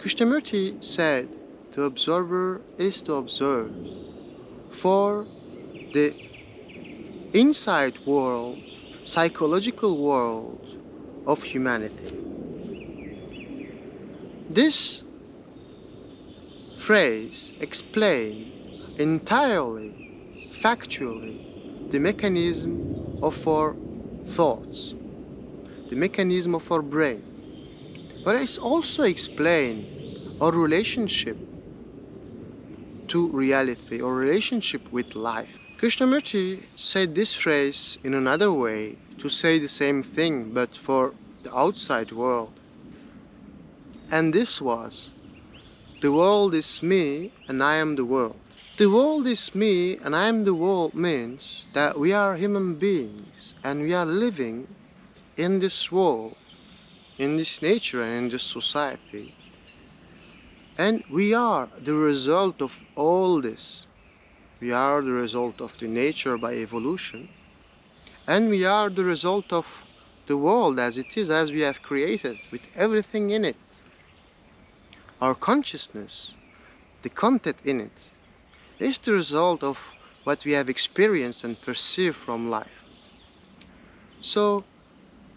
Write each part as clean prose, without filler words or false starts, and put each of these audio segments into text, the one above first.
Krishnamurti said the observer is to observe for the inside world, psychological world of humanity. This phrase explains entirely, factually, the mechanism of our thoughts, the mechanism of our brain. But it also explains our relationship to reality or relationship with life. Krishnamurti said this phrase in another way to say the same thing but for the outside world. And this was, the world is me and I am the world. The world is me and I am the world means that we are human beings and we are living in this world, in this nature and in this society. And we are the result of all this. We are the result of the nature by evolution. And we are the result of the world as it is, as we have created, with everything in it. Our consciousness, the content in it, is the result of what we have experienced and perceived from life. So,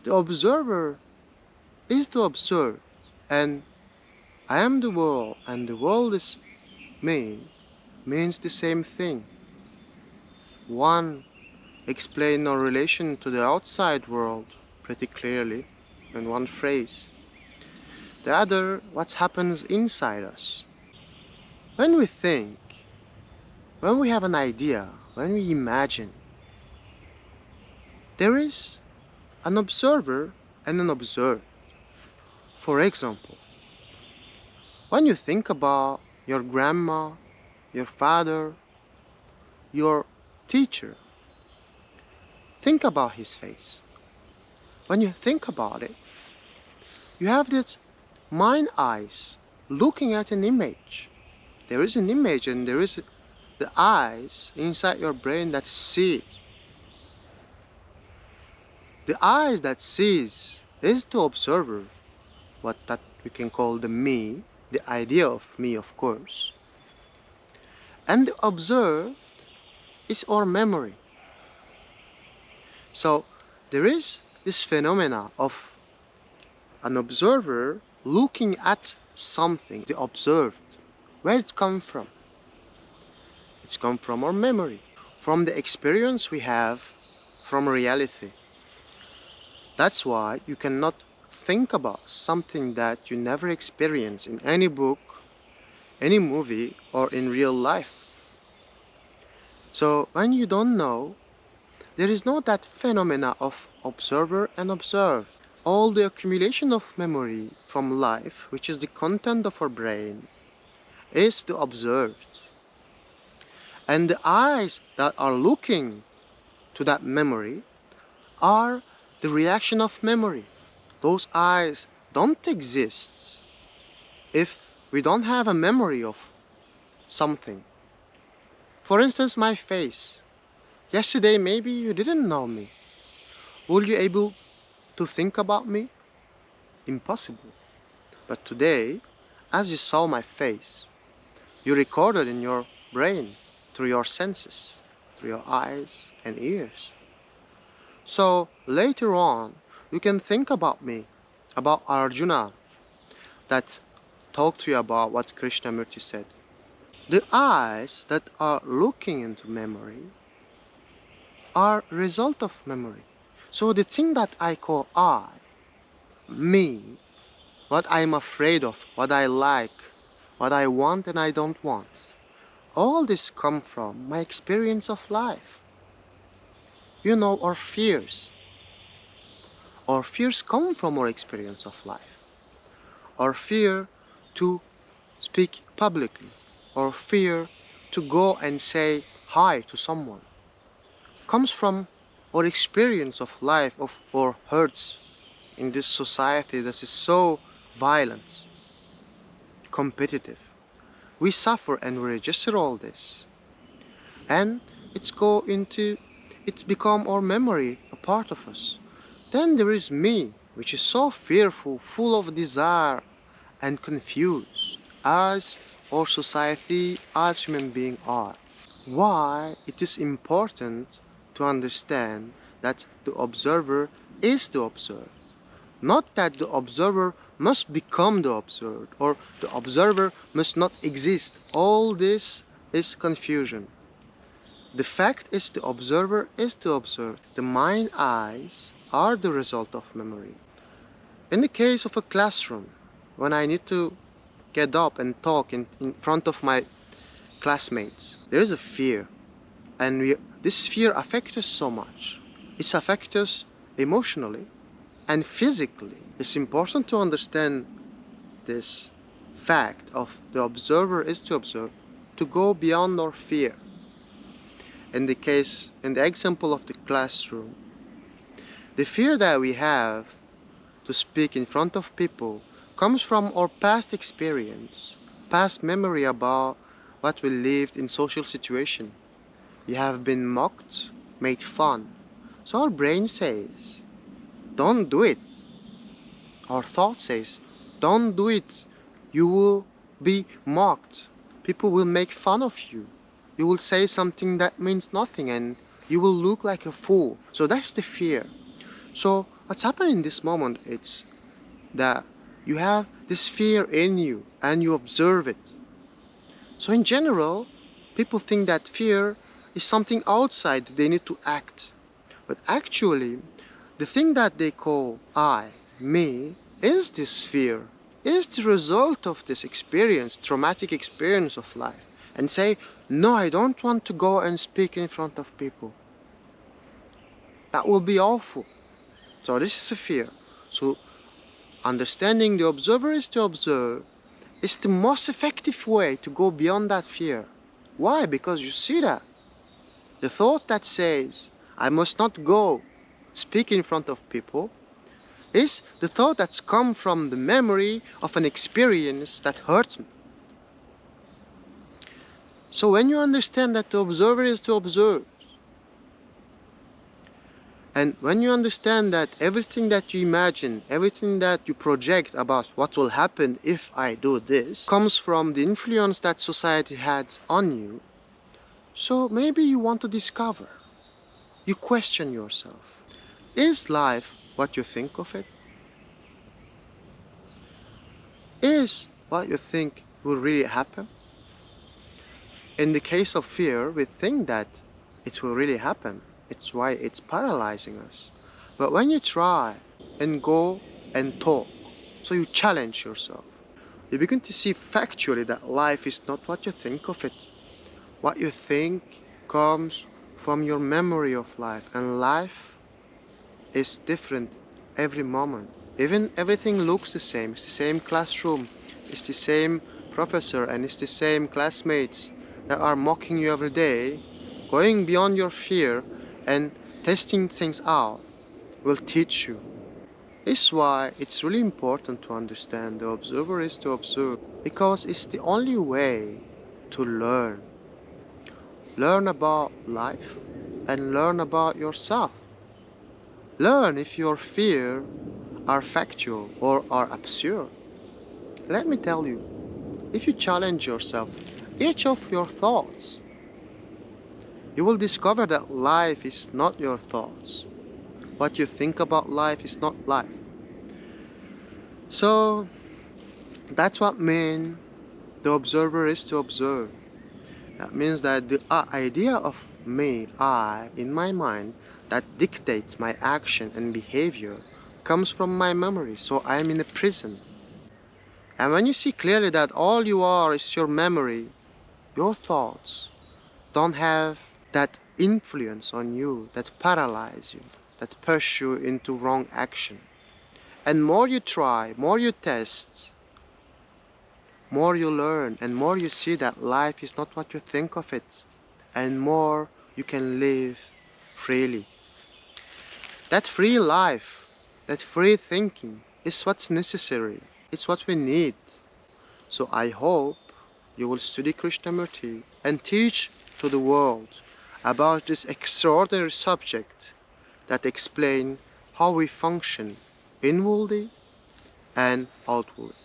the observer is to observe, and I am the world and the world is me means the same thing. One explains our relation to the outside world pretty clearly in one phrase. The other, what happens inside us. When we think, when we have an idea, when we imagine, there is an observer and an observed. For example, when you think about your grandma, your father, your teacher, think about his face. When you think about it, you have this mind eyes looking at an image. There is an image and there is the eyes inside your brain that see it. The eyes that sees is the observer, what that we can call the me, the idea of me, of course. And the observed is our memory. So there is this phenomena of an observer looking at something, the observed. Where it's come from? It's come from our memory, from the experience we have from reality. That's why you cannot think about something that you never experienced in any book, any movie, or in real life. So when you don't know, there is no that phenomena of observer and observed. All the accumulation of memory from life, which is the content of our brain, is the observed. And the eyes that are looking to that memory are the reaction of memory. Those eyes don't exist if we don't have a memory of something. For instance, my face. Yesterday maybe you didn't know me. Will you able to think about me? Impossible. But today, as you saw my face, you recorded in your brain through your senses, through your eyes and ears. So later on, you can think about me, about Arjuna, that talked to you about what Krishnamurti said. The eyes that are looking into memory are result of memory. So the thing that I call I, me, what I'm afraid of, what I like, what I want and I don't want, all this come from my experience of life. You know, our fears. Our fears come from our experience of life. Our fear to speak publicly, or fear to go and say hi to someone, comes from our experience of life, of our hurts in this society that is so violent, competitive. We suffer and we register all this. And it's become our memory, a part of us. Then there is me, which is so fearful, full of desire, and confused as our society, as human beings are. Why it is important to understand that the observer is the observed, not that the observer must become the observed or the observer must not exist. All this is confusion. The fact is the observer is the observed. The mind eyes are the result of memory. In the case of a classroom, when I need to get up and talk in front of my classmates, there is a fear. And this fear affects us so much. It affects us emotionally and physically. It's important to understand this fact of the observer is to observe, to go beyond our fear. In the example of the classroom, the fear that we have to speak in front of people comes from our past experience, past memory about what we lived in social situation. We have been mocked, made fun. So our brain says, don't do it. Our thought says, don't do it. You will be mocked. People will make fun of you. You will say something that means nothing and you will look like a fool. So that's the fear. So what's happening in this moment is that you have this fear in you and you observe it. So in general, people think that fear is something outside they need to act. But actually, the thing that they call I, me, is this fear, is the result of this experience, traumatic experience of life. And say, no, I don't want to go and speak in front of people. That will be awful. So this is a fear. So understanding the observer is to observe is the most effective way to go beyond that fear. Why? Because you see that the thought that says, I must not go speak in front of people, is the thought that's come from the memory of an experience that hurt me. So when you understand that the observer is to observe, and when you understand that everything that you imagine, everything that you project about what will happen if I do this, comes from the influence that society has on you, so maybe you want to discover. You question yourself. Is life what you think of it? Is what you think will really happen? In the case of fear, we think that it will really happen. It's why it's paralyzing us. But when you try and go and talk, so you challenge yourself, you begin to see factually that life is not what you think of it. What you think comes from your memory of life, and life is different every moment. Even everything looks the same. It's the same classroom, it's the same professor, and it's the same classmates that are mocking you every day. Going beyond your fear and testing things out will teach you. This is why it's really important to understand the observer is to observe, because it's the only way to learn. Learn about life and learn about yourself. Learn if your fears are factual or are absurd. Let me tell you, if you challenge yourself, each of your thoughts, you will discover that life is not your thoughts. What you think about life is not life. So that's what means the observer is to observe. That means that the idea of me, I, in my mind, that dictates my action and behavior comes from my memory. So I am in a prison. And when you see clearly that all you are is your memory, your thoughts don't have that influence on you, that paralyze you, that push you into wrong action. And more you try, more you test, more you learn, and more you see that life is not what you think of it, and more you can live freely. That free life, that free thinking is what's necessary. It's what we need. So I hope you will study Krishnamurti and teach to the world about this extraordinary subject that explains how we function inwardly and outwardly.